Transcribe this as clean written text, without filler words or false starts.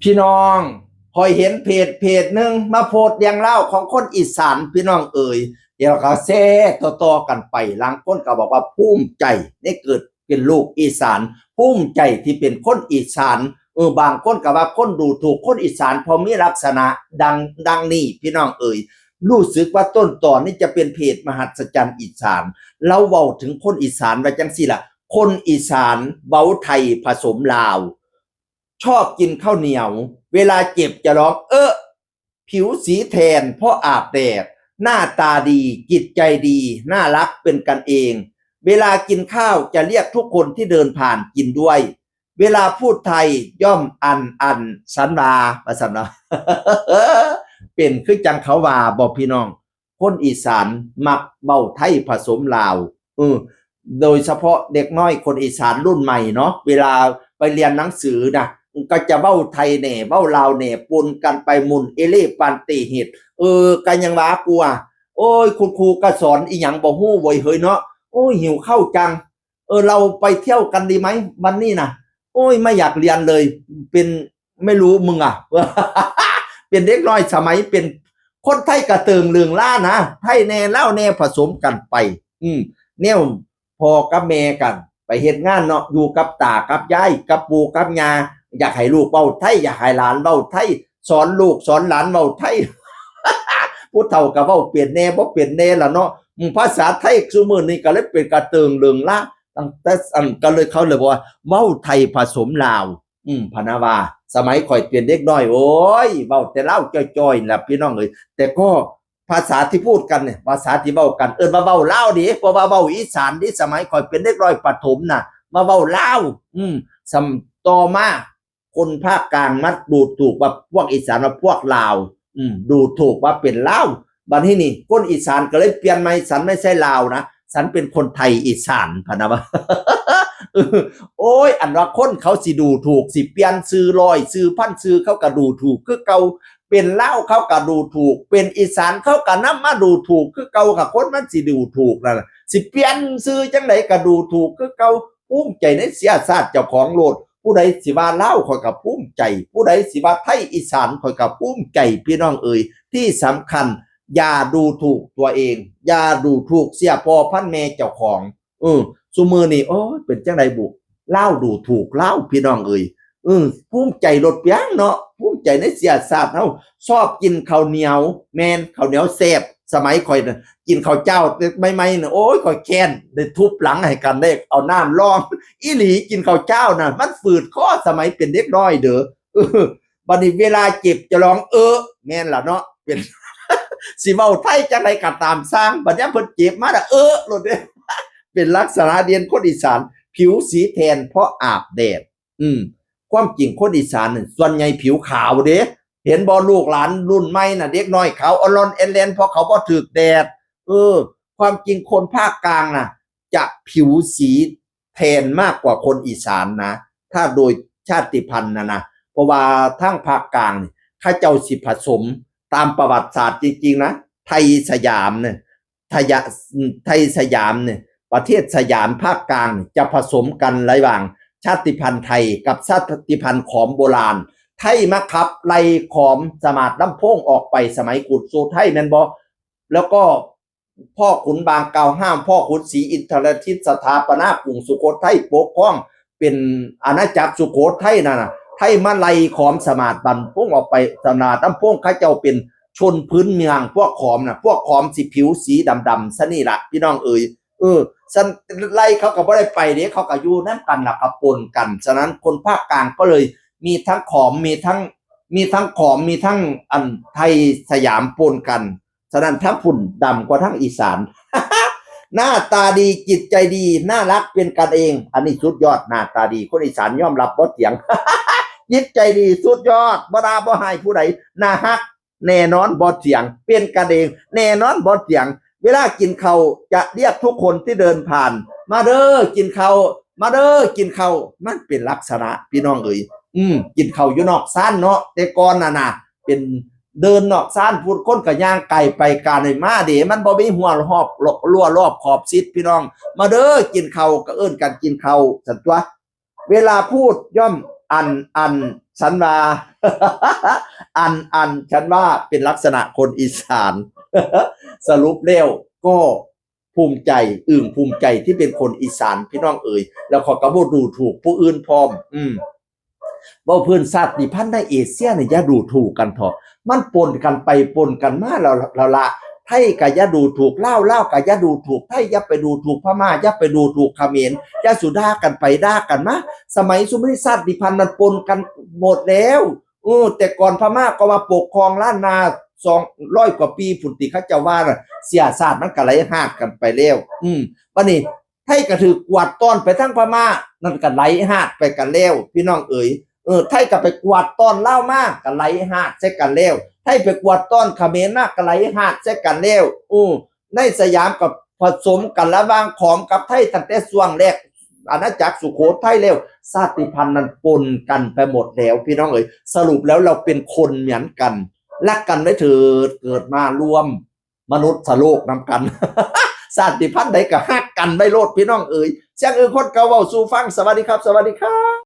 พี่น้องคอยเห็นเพจหนึ่งมาโพสต์เรียงเล่าของคนอีสานพี่น้องเอ๋ยเดี๋ยวก็แซ่ต่อกันไปหลังคนก็บอกว่าภูมิใจได้เกิดเป็นลูกอีสานภูมิใจที่เป็นคนอีสานบางคนก็ว่าคนดูถูกคนอีสานพอมีลักษณะดังนี้พี่น้องเอ๋ยรู้สึกว่าต้นตอนนี้จะเป็นเพจมหัศจรรย์อีสานเราเว้าถึงคนอีสานว่าจังซี่ล่ะคนอีสานเว้าไทยผสมลาวชอบกินข้าวเหนียวเวลาเจ็บจะร้องผิวสีแทนเพราะอาบแดดหน้าตาดีจิตใจดีน่ารักเป็นกันเองเวลากินข้าวจะเรียกทุกคนที่เดินผ่านกินด้วยเวลาพูดไทยย่อมอันสันวาประสันนะเป็นคือจังเขาว่าบอกพี่น้องคนอีสานมักเบ้าไทยผสมลาวโดยเฉพาะเด็กน้อยคนอีสานรุ่นใหม่เนาะเวลาไปเรียนหนังสือนะก็จะเบ้าไทยแหน่เบ้าลาวแหน่ปนกันไปมุนเอเล่ปันติเหตุกันยังว่ากลัวโอ้ยคุณครูก็สอนอีหยังบ่ฮู้บ่เฮ้ยเนาะโอ้ยหิวข้าวจังเราไปเที่ยวกันดีไหมวันนี้นะโอ้ยไม่อยากเรียนเลยเป็นไม่รู้มึงอ่ะ เป็นเด็กน้อยสมัยเป็นคนไทยกระเติงเลืองล่านะไทยแน่เล่าแน่ผสมกันไปแนวพอกับแม่กันไปเฮ็ดงานเนาะอยู่กับตากับยายกับปู่กับย่าอยากให้ลูกเว้าไทยอยากให้หลานเว้าไทยสอนลูกสอนหลานเว้าไทย ผู้เฒ่าก็เว้าเปลี่ยนแน่บ่เปลี่ยนแน่ล่ะเนาะภาษาไทยซุมื้อนี้ก็เลยเป็นกระเติงเลืองล่าตั้งแต่ก็เลยเขาเลยบอกว่าเว้าไทยผสมลาวพะนะว่าสมัยข่อยเปลี่ยนเด็กน้อยโอ้ยเว้าแต่ลาวจ้อยๆล่ะพี่น้องเอ้ยแต่ก็ภาษาที่พูดกันเนี่ยภาษาที่เว้ากันมาเว้าลาวดิบ่ว่าเว้าอีสานดิสมัยข่อยเป็นเด็กน้อยประถมน่ะมาเว้าลาวต่อมาคนภาคกลางมักดูถูกว่าพวกอีสานว่าพวกลาวดูถูกว่าเป็นลาวบัดนี้นี่คนอีสานก็เลยเปลี่ยนใหม่สันไม่ใช่ลาวนะฉันเป็นคนไทยอีสานพะนะวะ โอ้ยอันว่าคนเขาสิดูถูกสิเปลี่ยนซื้อร้อยซื้อพันซื้อเขาก็ดูถูกคือเก่าเป็นลาวเขาก็ดูถูกเป็นอีสานเขาก็นำมาดูถูกคือเก่าค่ะคนมันสิดูถูกนั่นล่ะสิเปลี่ยนซื้อจังไดก็ดูถูกคือเก่าภูมิใจในเสียชาติเจ้าของโลดผู้ใดสิว่าลาวข่อยก็ภูมิใจผู้ใดสิว่าไทยอีสานข่อยก็ภูมิใจพี่น้องเอ๋ยที่สำคัญอย่าดูถูกตัวเองอย่าดูถูกเสียพ่อพันแม่เจ้าของซุมื้อนี้โอ้ยเป็นจังไดบุลาวดูถูกลาวพี่น้องเอ๋ยภูมิใจลดเปียงเนาะภูมิใจในเสียชาติเฮาชอบกินข้าวเหนียวแม่นข้าวเหนียวแซ่บสมัยข่อยน่ะกินข้าวเจ้าใหม่ๆน่ะโอ้ยข่อยแค้นได้ทุบหลังให้กันได้เอาน้ำรองอีหลีกินข้าวเจ้าน่ะมันฝืดคอสมัยเป็นเด็กน้อยเด้อบัดนี้เวลาเจ็บจะร้องแม่นล่ะเนาะเป็น สิเว้าไทยจังได๋ก็ตามสร้างบัดยามเพิ่นเจ็บมาน่ะโลดเด้เป็นลักษณะเด่นคนอีสานผิวสีแทนเพราะอาบแดดความจริงคนอีสานน่ะส่วนใหญ่ผิวขาวเด้เห็นบ่ลูกหลานรุ่นใหม่น่ะเด็กน้อยขาวอลอนแอนแลนเพราะเขาบ่ถูกแดดความจริงคนภาคกลางน่ะจะผิวสีแทนมากกว่าคนอีสานนะถ้าโดยชาติพันธุ์นะเพราะว่าทางภาคกลางนี่เขาเจ้าสิผสมตามประวัติศาสตร์จริงๆนะไทยสยามเนี่ยไทยสยามเนี่ยประเทศสยามภาคกลางจะผสมกันระหว่างชาติพันธุ์ไทยกับชาติพันธุ์ขอมโบราณไทยมาขับไล่ขอมสมาร์ทลำโพงออกไปสมัยกุดโซไทยแม่นบ่แล้วก็พ่อขุนบางเก่าห้ามพ่อขุนศรีอินทรทิตสถาปนากรุงสุโขทัยปกครองเป็นอาณาจักรสุโขทัยนั่นน่ะไทยมาไล่ขอมสมาร์ทบันพงออกไปสมาร์ทลำโพงเขาเจ้าเป็นชนพื้นเมืองพวกขอมน่ะพวกขอมสิผิวสีดำๆซะนี่ล่ะพี่น้องเอ๋ยสันไล่เขาก็บ่ได้ไปเด้เขาก็อยู่นำกันล่ะก็ปนกันฉะนั้นคนภาคกลางก็เลยมีทั้งขอมมีทั้งขอมมีทั้งอันไทยสยามปนกันฉะนั้นทั้งฝุ่นดำกว่าทั้งอีสาน หน้าตาดีจิตใจดีน่ารักเป็นกันเองอันนี้สุดยอดหน้าตาดีคนอีสานยอมรับบ่เถียง จิตใจดีสุดยอดบ่ด่าบ่ให้ผู้ใดน่าฮักแน่นอนบ่เถียงเป็นกันเองแน่นอนบ่เถียงเวลากินข้าวจะเรียกทุกคนที่เดินผ่านมาเด้อกินข้าวมาเด้อกินข้าวมันเป็นลักษณะพี่น้องเอ๋ยกินข้าวอยู่นอกศาลเนาะแต่ก่อนน่ะเป็นเดินนอกศาลพูดคนก็ย่างไกลไปการให้มาเด้มันบ่มีหัวรอบรั้วรอบขอบชิดพี่น้องมาเด้อกินข้าวก็เอิ้นกันกินข้าวซั่นตัวเวลาพูดย่อมอัน ฉันมา อันฉันว่าเป็นลักษณะคนอีสาน สรุปแล้วก็ภูมิใจภูมิใจที่เป็นคนอีสานพี่น้องเอ๋ยแล้วขอกระโบดูถูกผู้อื่นพร้อมว่าเพื่อนชาติพันธุ์ในเอเชียเนี่ยอย่าดูถูกกันเถอะมันปนกันไปปนกันมาแล้วละไทยก็อย่าดูถูกเล่าวก็อย่าดูถูกไทยอย่าไปดูถูกพม่าอย่าไปดูถูกเขมรอย่าสุด่ากันไปด่ากันมาสมัยสมัยชาติพันธุ์มันปนกันหมดแล้วแต่ก่อนพม่าก็มาปกครองล้านนา200 กว่าปีผุนติเขาเจ้าว่าน่ะเสียศาสตร์มันก็ไหลหากกันไปแล้ววันนี้ไทยก็ถือกวาดต้อนไปทั้งพม่านั่นก็ไหลหากไปกันแล้วพี่น้องเอ๋ยไทยก็ไปกวาดต้อนลาวมาก็ไหลหากใส่กันแล้วไทยไปกวาดต้อนเขมรมาก็ไหลหากใส่กันแล้วในสยามก็ผสมกันระหว่างขอมกับไทยตั้งแต่ช่วงแรกอาณาจักรสุโขทัยแล้วชาติพันธุ์นั้นปนกันไปหมดแล้วพี่น้องเอ๋ยสรุปแล้วเราเป็นคนเหมือนกันรักกันไว้เถิดเกิดมารวมมนุษย์โลกนำกัน ชาติพันธุ์ใดก็ฮักกันไว้โลดพี่น้องเอ๋ยเสียงคนเก่าเว้าสู่ฟังสวัสดีครับสวัสดีครับ